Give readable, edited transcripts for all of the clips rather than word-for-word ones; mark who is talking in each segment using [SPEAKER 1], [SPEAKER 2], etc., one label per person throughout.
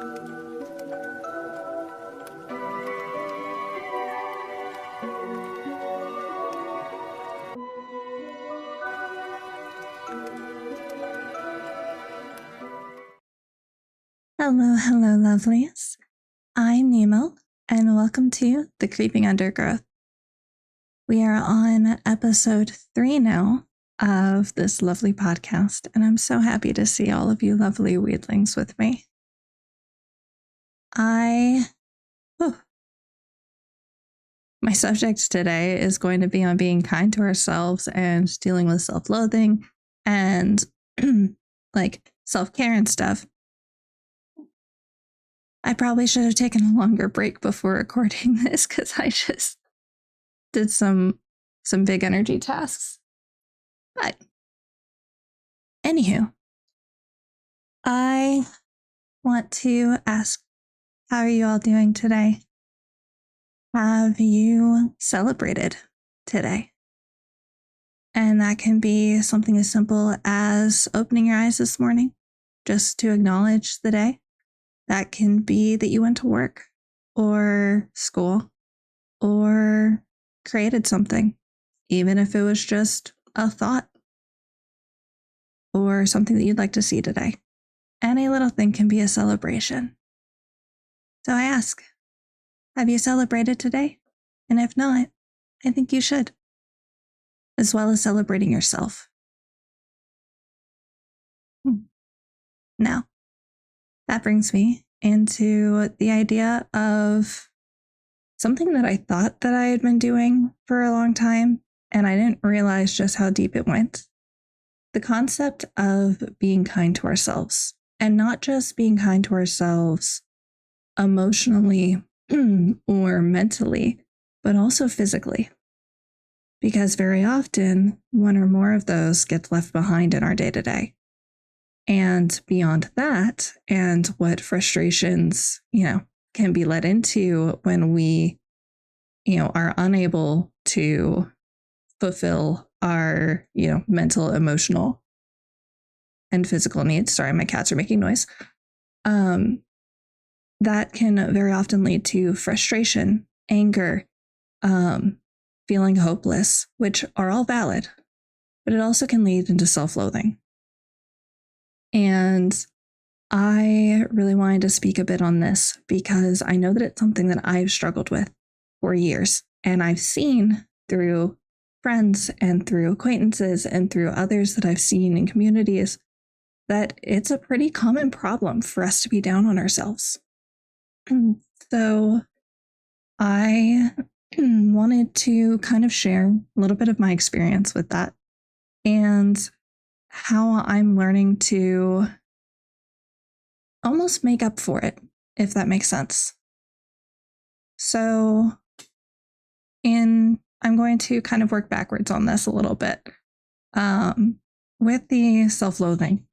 [SPEAKER 1] Hello, hello, lovelies. I'm Nemo, and welcome to The Creeping Undergrowth. We are on episode 3 now of this lovely podcast, and I'm so happy to see all of you lovely weedlings with me. My subject today is going to be on being kind to ourselves and dealing with self-loathing and like self-care and stuff. I probably should have taken a longer break before recording this because I just did some big energy tasks. But anywho, I want to ask, how are you all doing today? Have you celebrated today? And that can be something as simple as opening your eyes this morning, just to acknowledge the day. That can be that you went to work or school or created something, even if it was just a thought or something that you'd like to see today. Any little thing can be a celebration. So I ask, have you celebrated today? And if not, I think you should, as well as celebrating yourself. Now, that brings me into the idea of something that I thought that I had been doing for a long time, and I didn't realize just how deep it went. The concept of being kind to ourselves, and not just being kind to ourselves emotionally or mentally, but also physically. Because very often, one or more of those gets left behind in our day-to-day. And beyond that, and what frustrations, can be led into when we, are unable to fulfill our, mental, emotional, and physical needs. Sorry, my cats are making noise. That can very often lead to frustration, anger, feeling hopeless, which are all valid, but it also can lead into self-loathing. And I really wanted to speak a bit on this because I know that it's something that I've struggled with for years. And I've seen through friends and through acquaintances and through others that I've seen in communities that it's a pretty common problem for us to be down on ourselves. So I wanted to kind of share a little bit of my experience with that and how I'm learning to almost make up for it, if that makes sense. So I'm going to kind of work backwards on this a little bit. With the self-loathing,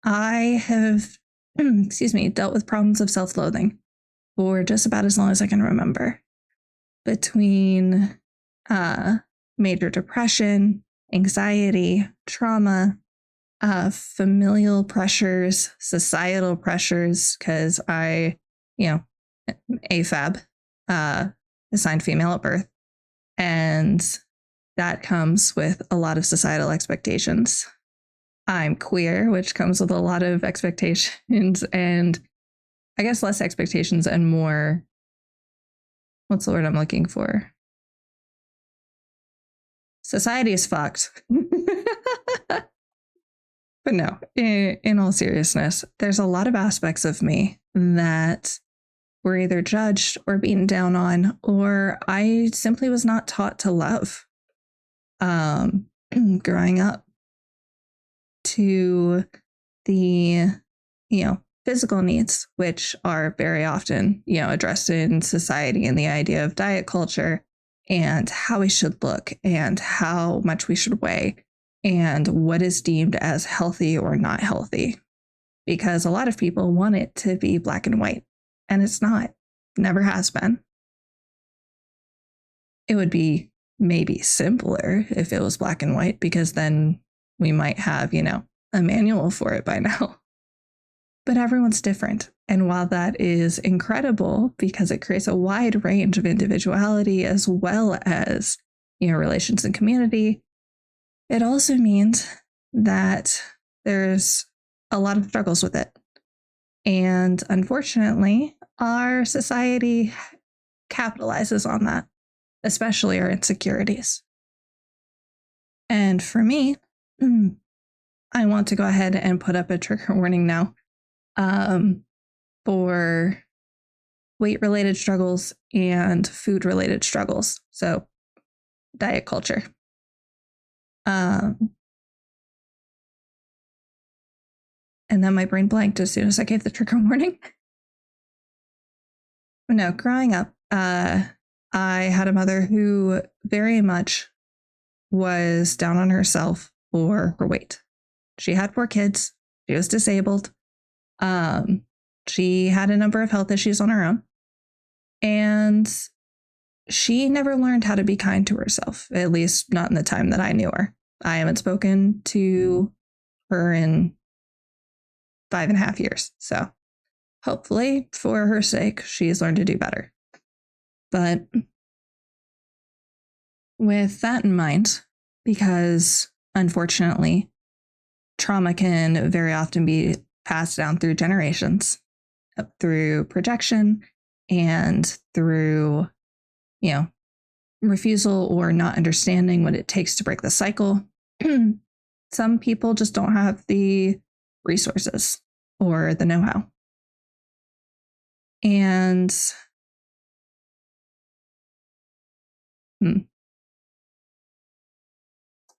[SPEAKER 1] I have, dealt with problems of self-loathing for just about as long as I can remember. Between major depression, anxiety, trauma, familial pressures, societal pressures, because I, AFAB, assigned female at birth. And that comes with a lot of societal expectations. I'm queer, which comes with a lot of expectations and I guess less expectations and more, what's the word I'm looking for? Society is fucked. But no, in all seriousness, there's a lot of aspects of me that were either judged or beaten down on, or I simply was not taught to love growing up. To the, physical needs, which are very often, addressed in society and the idea of diet culture and how we should look and how much we should weigh and what is deemed as healthy or not healthy. Because a lot of people want it to be black and white, and it's not, never has been. It would be maybe simpler if it was black and white, because then we might have, a manual for it by now. But everyone's different. And while that is incredible because it creates a wide range of individuality as well as, relations and community, it also means that there's a lot of struggles with it. And unfortunately, our society capitalizes on that, especially our insecurities. And for me, I want to go ahead and put up a trigger warning now for weight-related struggles and food-related struggles. So, diet culture. And then my brain blanked as soon as I gave the trigger warning. No, growing up, I had a mother who very much was down on herself for her weight. She had 4 kids. She was disabled. She had a number of health issues on her own. And she never learned how to be kind to herself, at least not in the time that I knew her. I haven't spoken to her in 5.5 years. So hopefully, for her sake, she's learned to do better. But with that in mind, because unfortunately, trauma can very often be passed down through generations, through projection and through, refusal or not understanding what it takes to break the cycle. Some people just don't have the resources or the know-how. And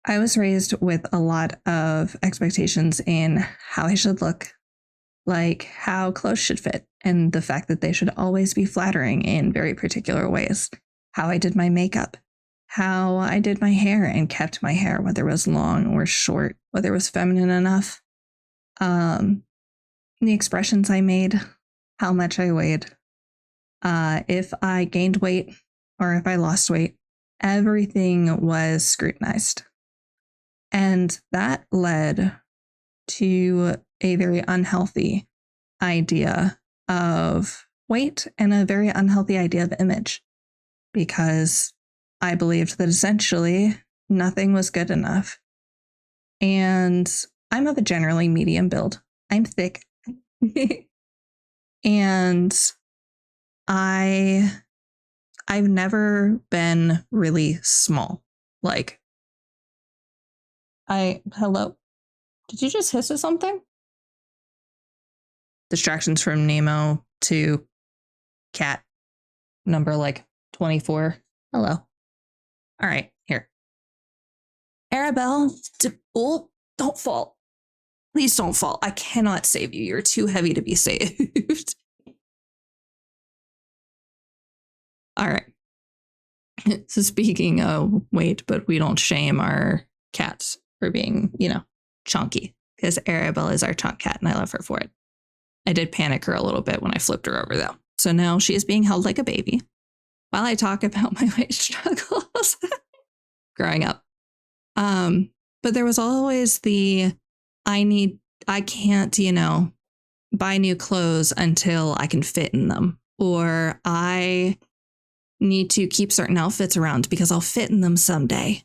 [SPEAKER 1] I was raised with a lot of expectations in how I should look, like how clothes should fit, and the fact that they should always be flattering in very particular ways. How I did my makeup, how I did my hair and kept my hair, whether it was long or short, whether it was feminine enough, the expressions I made, how much I weighed, if I gained weight or if I lost weight, everything was scrutinized. And that led to a very unhealthy idea of weight and a very unhealthy idea of image, because I believed that essentially nothing was good enough. And I'm of a generally medium build. I'm thick. And I've never been really small. Like, hello? Did you just hiss at something? Distractions from Nemo to cat number 24. Hello. All right, here. Arabelle, don't fall. Please don't fall. I cannot save you. You're too heavy to be saved. All right. So speaking of weight, but we don't shame our cats for being, chunky, because Arabelle is our chunk cat and I love her for it. I did panic her a little bit when I flipped her over though. So now she is being held like a baby while I talk about my weight struggles growing up. But there was always I can't, buy new clothes until I can fit in them, or I need to keep certain outfits around because I'll fit in them someday.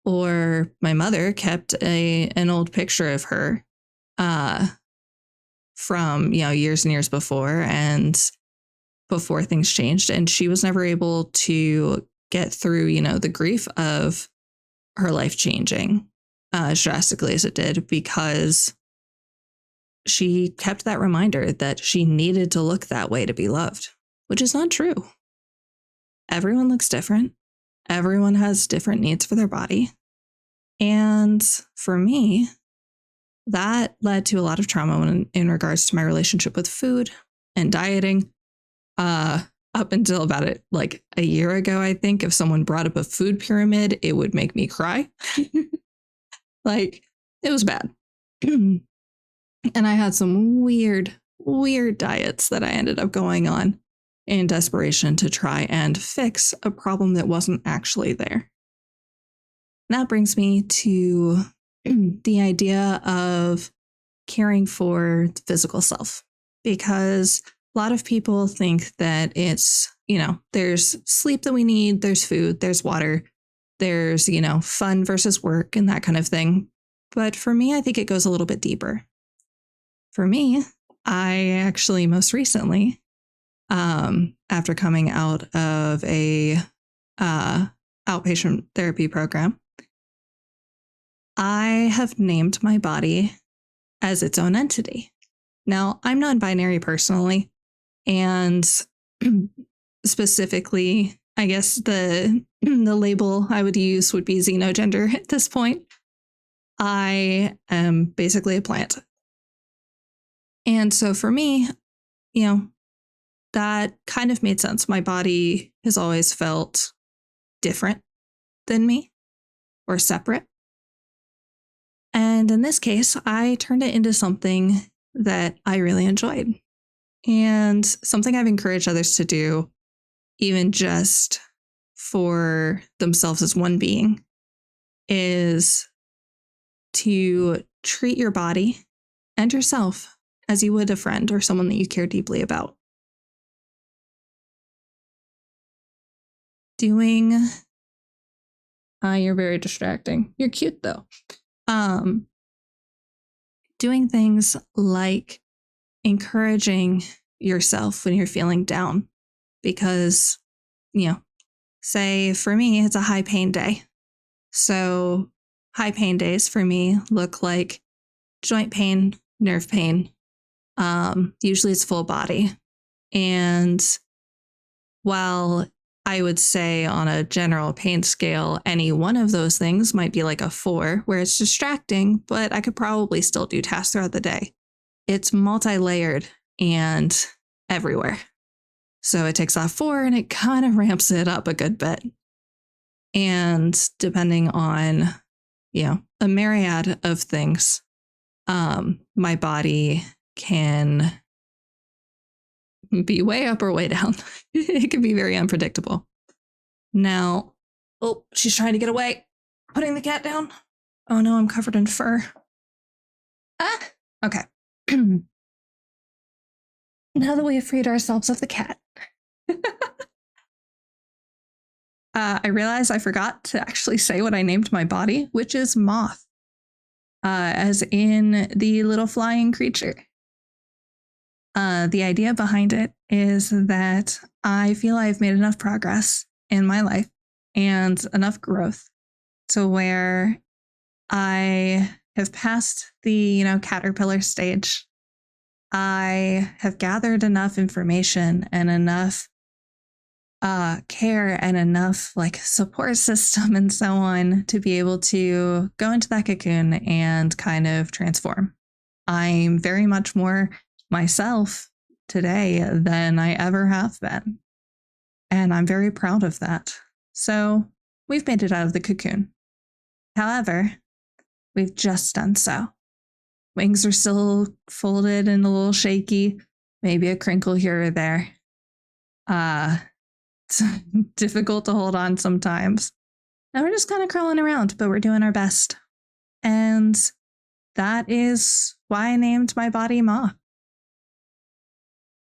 [SPEAKER 1] Or my mother kept an old picture of her from, years and years before, and before things changed. And she was never able to get through, the grief of her life changing as drastically as it did, because she kept that reminder that she needed to look that way to be loved, which is not true. Everyone looks different. Everyone has different needs for their body. And for me, that led to a lot of trauma in regards to my relationship with food and dieting. Up until about a year ago, I think, if someone brought up a food pyramid, it would make me cry. It was bad. And I had some weird diets that I ended up going on in desperation to try and fix a problem that wasn't actually there. And that brings me to the idea of caring for the physical self, because a lot of people think that it's, there's sleep that we need, there's food, there's water, there's, fun versus work and that kind of thing. But for me, I think it goes a little bit deeper. For me, I actually most recently, after coming out of a outpatient therapy program, I have named my body as its own entity. Now, I'm non-binary personally, and specifically, I guess the label I would use would be xenogender at this point. I am basically a plant. And so for me, that kind of made sense. My body has always felt different than me or separate. And in this case, I turned it into something that I really enjoyed and something I've encouraged others to do, even just for themselves as one being, is to treat your body and yourself as you would a friend or someone that you care deeply about. You're very distracting. You're cute though. Doing things like encouraging yourself when you're feeling down, because, say for me, it's a high pain day. So high pain days for me look like joint pain, nerve pain. Usually it's full body. And while I would say on a general pain scale, any one of those things might be like a 4, where it's distracting, but I could probably still do tasks throughout the day. It's multi-layered and everywhere. So it takes off 4 and it kind of ramps it up a good bit. And depending on, a myriad of things, my body can be way up or way down. It can be very unpredictable. Now, she's trying to get away. Putting the cat down. Oh no, I'm covered in fur. Okay. Now that we have freed ourselves of the cat. I realized I forgot to actually say what I named my body, which is Moth, as in the little flying creature. The idea behind it is that I feel I've made enough progress in my life and enough growth to where I have passed the, caterpillar stage. I have gathered enough information and enough care and enough support system and so on to be able to go into that cocoon and kind of transform. I'm very much more myself today than I ever have been. And I'm very proud of that. So we've made it out of the cocoon. However, we've just done so. Wings are still folded and a little shaky, maybe a crinkle here or there. It's difficult to hold on sometimes. And we're just kind of crawling around, but we're doing our best. And that is why I named my body Moth.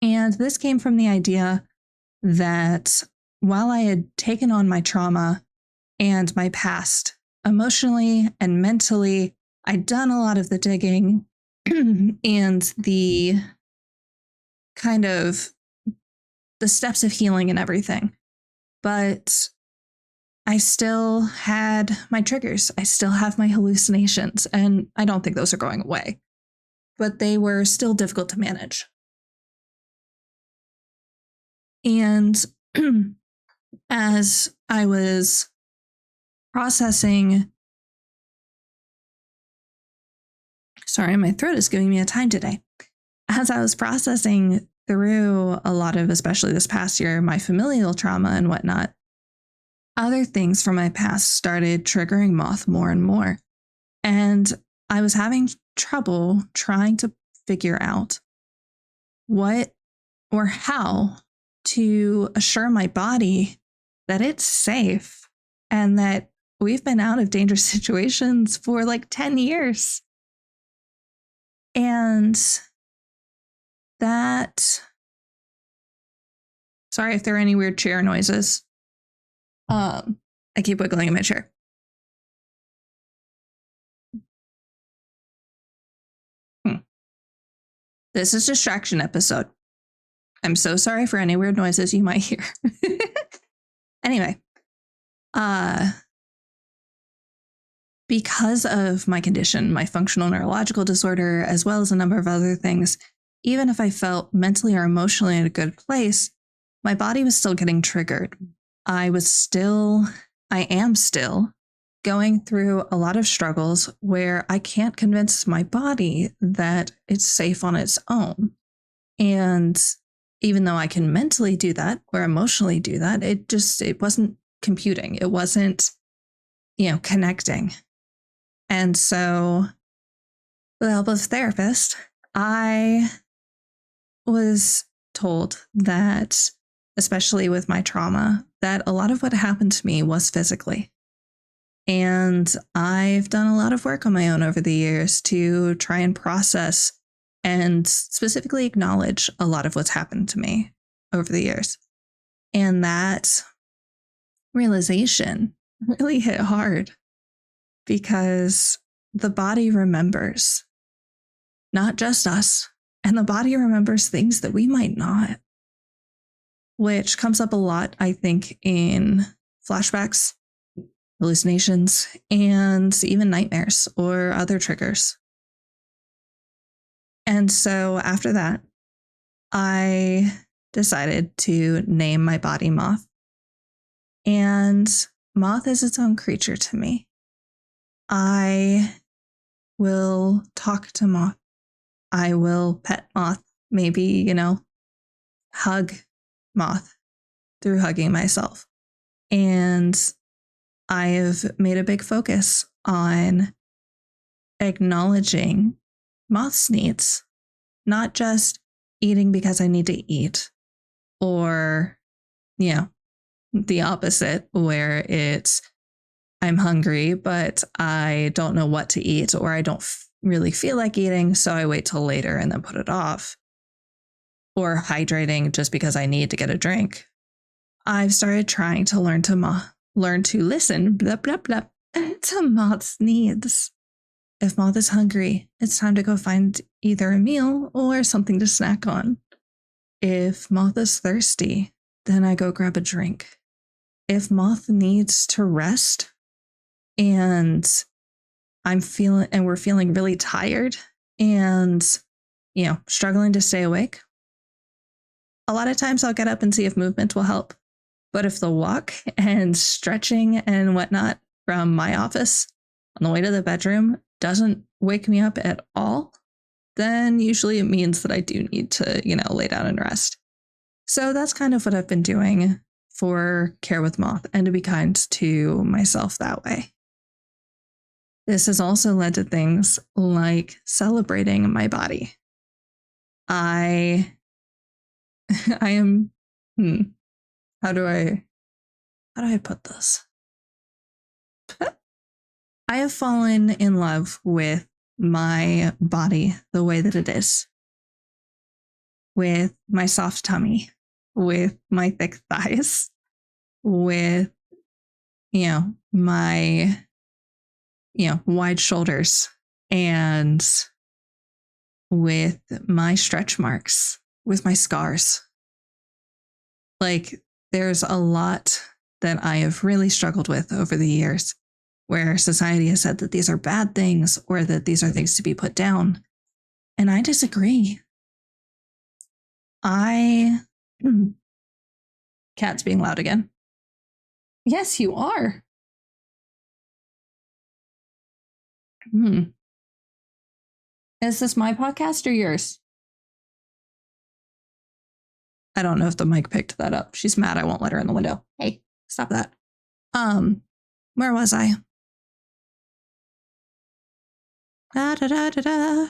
[SPEAKER 1] And this came from the idea that while I had taken on my trauma and my past emotionally and mentally, I'd done a lot of the digging and the kind of the steps of healing and everything. But I still had my triggers. I still have my hallucinations, and I don't think those are going away. But they were still difficult to manage. And as I was processing, sorry, my throat is giving me a time today. As I was processing through a lot of, especially this past year, my familial trauma and whatnot, other things from my past started triggering Moth more and more. And I was having trouble trying to figure out what or how to assure my body that it's safe and that we've been out of dangerous situations for 10 years. And that, sorry if there are any weird chair noises. I keep wiggling in my chair. This is distraction episode. I'm so sorry for any weird noises you might hear. Anyway, because of my condition, my functional neurological disorder, as well as a number of other things, even if I felt mentally or emotionally in a good place, my body was still getting triggered. I am still going through a lot of struggles where I can't convince my body that it's safe on its own. And even though I can mentally do that or emotionally do that, it wasn't computing. It wasn't, connecting. And so with the help of a therapist, I was told that, especially with my trauma, that a lot of what happened to me was physically. And I've done a lot of work on my own over the years to try and process and specifically acknowledge a lot of what's happened to me over the years. And that realization really hit hard because the body remembers, not just us, and the body remembers things that we might not, which comes up a lot, I think, in flashbacks, hallucinations, and even nightmares or other triggers. And so after that, I decided to name my body Moth. And Moth is its own creature to me. I will talk to Moth. I will pet Moth, maybe, hug Moth through hugging myself. And I have made a big focus on acknowledging Moth's needs, not just eating because I need to eat, or, the opposite, where it's I'm hungry, but I don't know what to eat, or I don't really feel like eating, so I wait till later and then put it off. Or hydrating just because I need to get a drink. I've started trying to learn to listen blah, blah, blah, to Moth's needs. If Moth is hungry, it's time to go find either a meal or something to snack on. If Moth is thirsty, then I go grab a drink. If Moth needs to rest and we're feeling really tired and, struggling to stay awake, a lot of times I'll get up and see if movement will help. But if the walk and stretching and whatnot from my office on the way to the bedroom doesn't wake me up at all, then usually it means that I do need to, lay down and rest. So that's kind of what I've been doing for Care with Moth, and to be kind to myself that way. This has also led to things like celebrating my body. I am, how do I put this? I have fallen in love with my body the way that it is, with my soft tummy, with my thick thighs, with, my, wide shoulders, and with my stretch marks, with my scars. Like, there's a lot that I have really struggled with over the years, where society has said that these are bad things or that these are things to be put down. And I disagree. Cat's being loud again. Yes, you are. Is this my podcast or yours? I don't know if the mic picked that up. She's mad I won't let her in the window. Hey, stop that. Where was I? Da da da da da.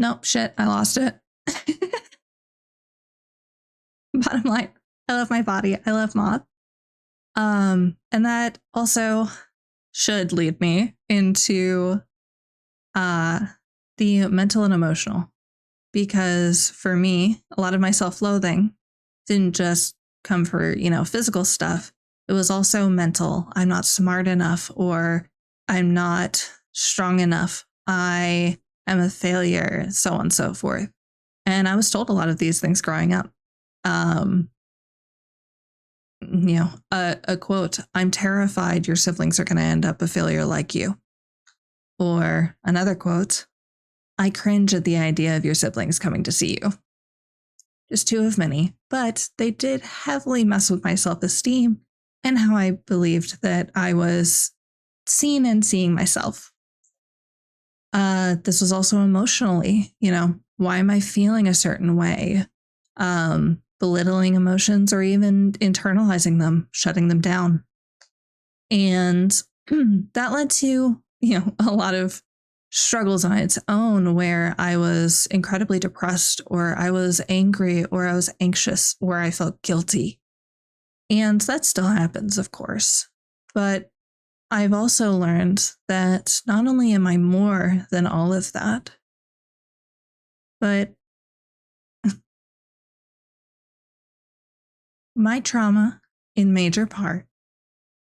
[SPEAKER 1] Nope, shit, I lost it. Bottom line, I love my body. I love Moth. And that also should lead me into the mental and emotional, because for me, a lot of my self-loathing didn't just come for, physical stuff. It was also mental. I'm not smart enough, or I'm not strong enough. I am a failure, so on and so forth. And I was told a lot of these things growing up. Um, a quote, "I'm terrified your siblings are going to end up a failure like you." Or another quote, "I cringe at the idea of your siblings coming to see you." Just two of many, but they did heavily mess with my self esteem and how I believed that I was seen and seeing myself. This was also emotionally, why am I feeling a certain way? Belittling emotions or even internalizing them, shutting them down. And that led to, a lot of struggles on its own, where I was incredibly depressed, or I was angry, or I was anxious, or I felt guilty. And that still happens, of course. But I've also learned that not only am I more than all of that, but my trauma, in major part,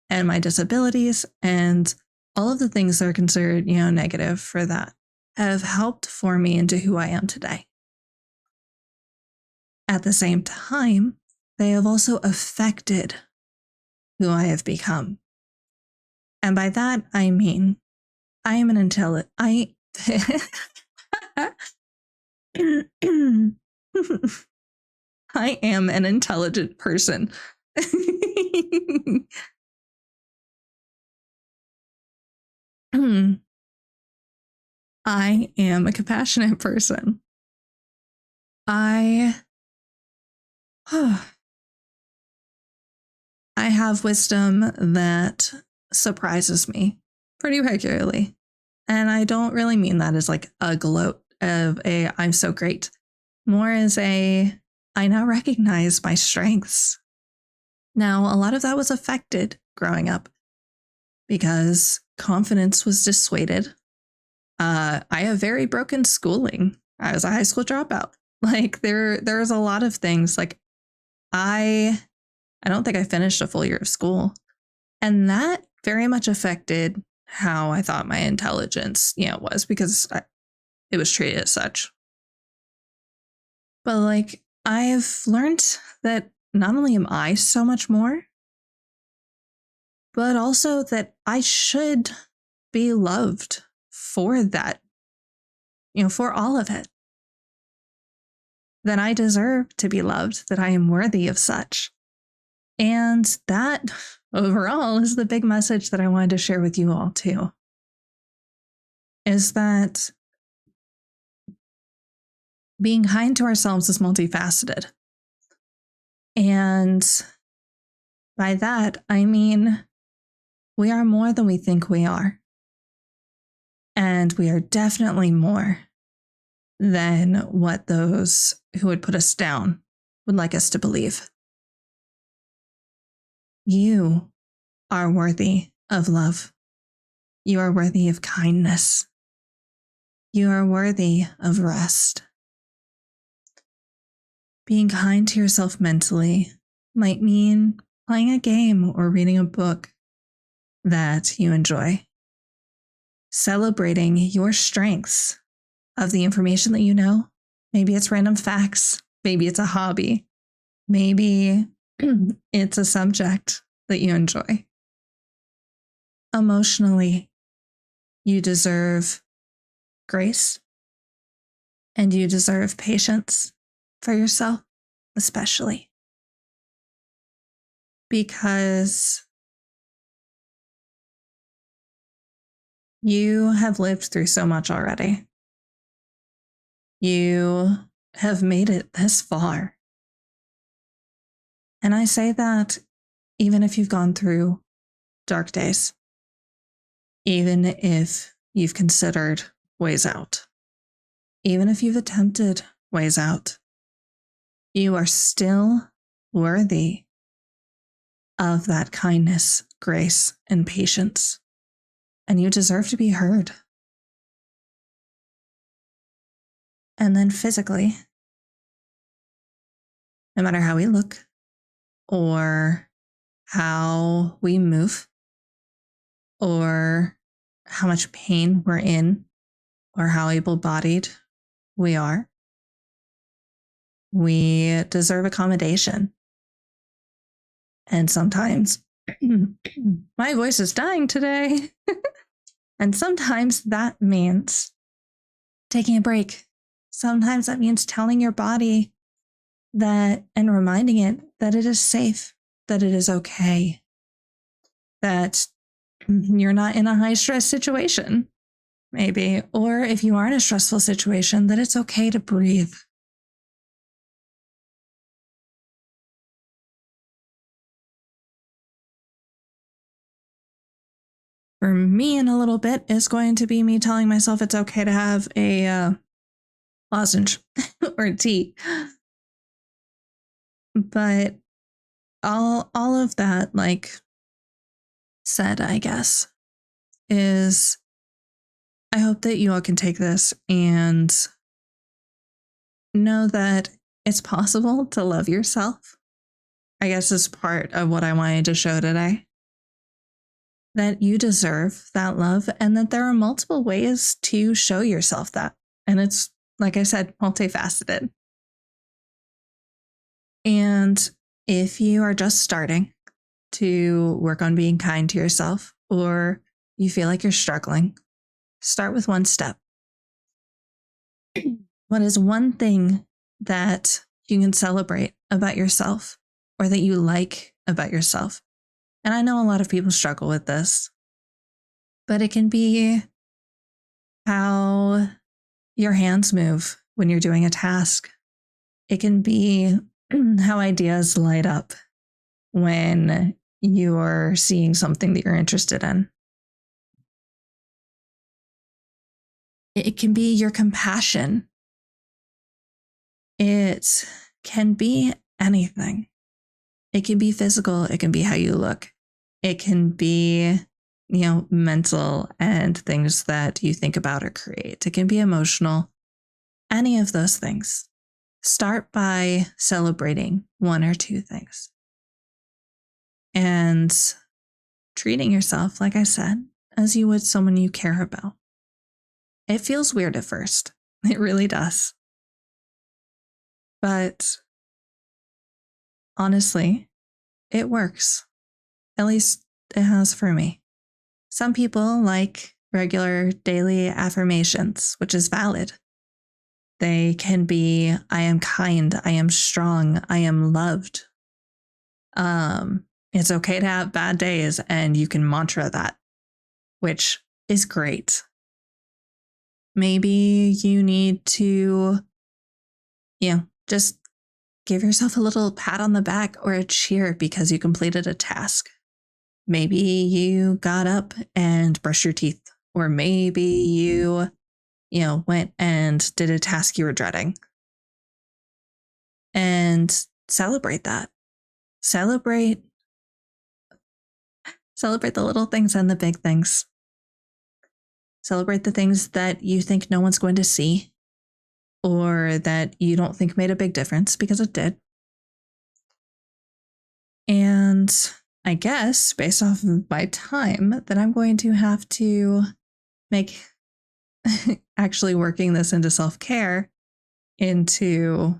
[SPEAKER 1] and my disabilities and all of the things that are considered, negative for that, have helped form me into who I am today. At the same time, they have also affected who I have become. And by that, I mean, I am an I am an intelligent person. I am a compassionate person. I I have wisdom that surprises me pretty regularly. And I don't really mean that as like a gloat of a "I'm so great." More as I now recognize my strengths. Now, a lot of that was affected growing up because confidence was dissuaded. I have very broken schooling. I was a high school dropout. Like there's a lot of things. Like I don't think I finished a full year of school. And that very much affected how I thought my intelligence, was, because it was treated as such. But like, I've learned that not only am I so much more, but also that I should be loved for that, for all of it. That I deserve to be loved, that I am worthy of such. And that overall is the big message that I wanted to share with you all too. Is that being kind to ourselves is multifaceted. And by that, I mean, we are more than we think we are. And we are definitely more than what those who would put us down would like us to believe. You are worthy of love. You are worthy of kindness. You are worthy of rest. Being kind to yourself mentally might mean playing a game or reading a book that you enjoy. Celebrating your strengths of the information that you know. Maybe it's random facts. Maybe it's a hobby. Maybe it's a subject that you enjoy. Emotionally, you deserve grace, and you deserve patience for yourself, especially. Because you have lived through so much already. You have made it this far. And I say that even if you've gone through dark days, even if you've considered ways out, even if you've attempted ways out, you are still worthy of that kindness, grace, and patience. And you deserve to be heard. And then physically, no matter how we look or how we move or how much pain we're in or how able-bodied we are, we deserve accommodation. And sometimes my voice is dying today. And sometimes that means taking a break. Sometimes that means telling your body that and reminding it that it is safe, that it is okay, that you're not in a high stress situation, maybe, or if you are in a stressful situation, that it's okay to breathe. For me, in a little bit, is going to be me telling myself it's okay to have a lozenge or tea. But all of that, like said, I guess, is I hope that you all can take this and know that it's possible to love yourself. I guess is part of what I wanted to show today. That you deserve that love and that there are multiple ways to show yourself that. And it's, like I said, multifaceted. And if you are just starting to work on being kind to yourself or you feel like you're struggling, start with one step. What is one thing that you can celebrate about yourself or that you like about yourself? And I know a lot of people struggle with this, but it can be how your hands move when you're doing a task. It can be how ideas light up when you're seeing something that you're interested in. It can be your compassion. It can be anything. It can be physical. It can be how you look. It can be, mental and things that you think about or create. It can be emotional. Any of those things. Start by celebrating one or two things. And treating yourself, like I said, as you would someone you care about. It feels weird at first. It really does. But honestly, it works. At least it has for me. Some people like regular daily affirmations, which is valid. They can be, I am kind, I am strong, I am loved. It's okay to have bad days and you can mantra that, which is great. Maybe you need to, just give yourself a little pat on the back or a cheer because you completed a task. Maybe you got up and brushed your teeth, or maybe you, went and did a task you were dreading. And celebrate that. Celebrate the little things and the big things. Celebrate the things that you think no one's going to see or that you don't think made a big difference because it did. And I guess based off of my time that I'm going to have to make actually working this into self-care into,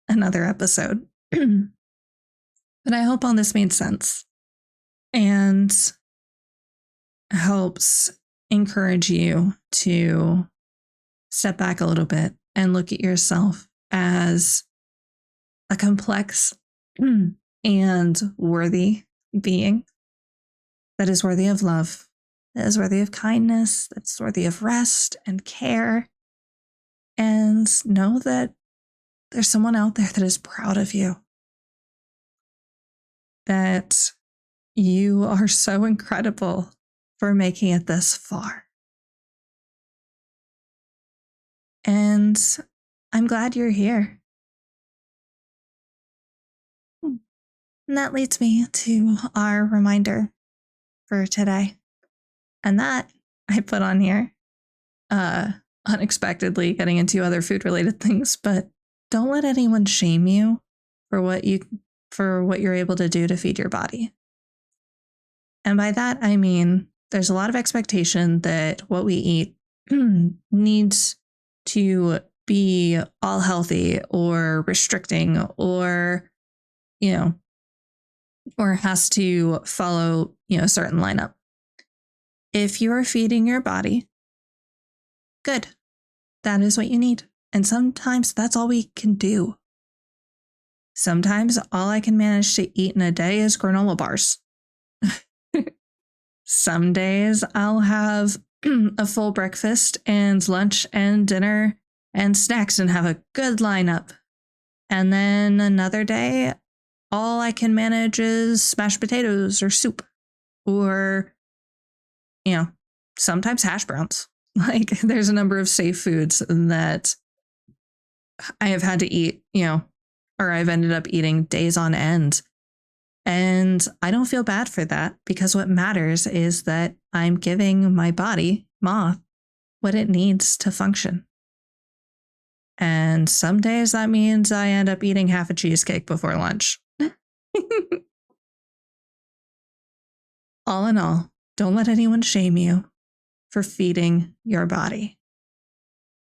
[SPEAKER 1] another episode. But I hope all this made sense and helps encourage you to step back a little bit and look at yourself as a complex and worthy being that is worthy of love, that is worthy of kindness, that's worthy of rest and care. And know that there's someone out there that is proud of you, that you are so incredible for making it this far. And I'm glad you're here. And that leads me to our reminder for today. And that I put on here uh, unexpectedly, getting into other food related things, but don't let anyone shame you for what you're able to do to feed your body. And by that I mean there's a lot of expectation that what we eat needs to be all healthy or restricting or you know or has to follow a certain lineup. If you are feeding your body, good. That is what you need. And sometimes that's all we can do. Sometimes all I can manage to eat in a day is granola bars. Some days I'll have a full breakfast and lunch and dinner and snacks and have a good lineup. And then another day, all I can manage is mashed potatoes or soup or, sometimes hash browns. Like there's a number of safe foods that I have had to eat, or I've ended up eating days on end. And I don't feel bad for that because what matters is that I'm giving my body, Moth, what it needs to function. And some days that means I end up eating half a cheesecake before lunch. All in all, don't let anyone shame you for feeding your body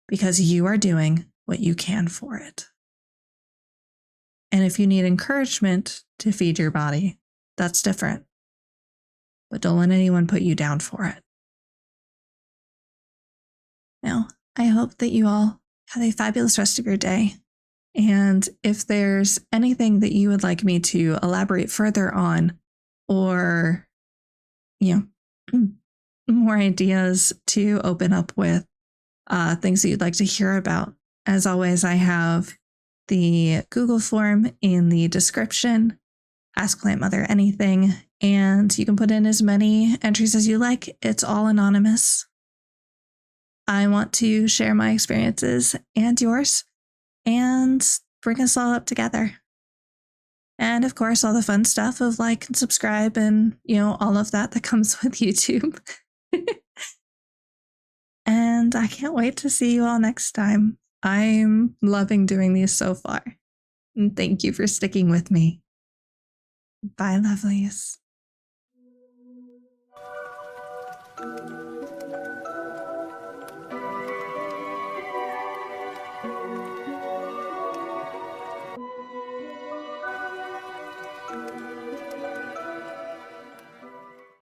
[SPEAKER 1] because you are doing what you can for it. And if you need encouragement to feed your body, that's different. But don't let anyone put you down for it. Now, I hope that you all have a fabulous rest of your day. And if there's anything that you would like me to elaborate further on, or, more ideas to open up with, things that you'd like to hear about, as always, I have the Google form in the description. Ask Plant Mother anything, and you can put in as many entries as you like. It's all anonymous. I want to share my experiences and yours and bring us all up together. And of course, all the fun stuff of like and subscribe and, all of that comes with YouTube. And I can't wait to see you all next time. I'm loving doing these so far. And thank you for sticking with me. Bye, lovelies.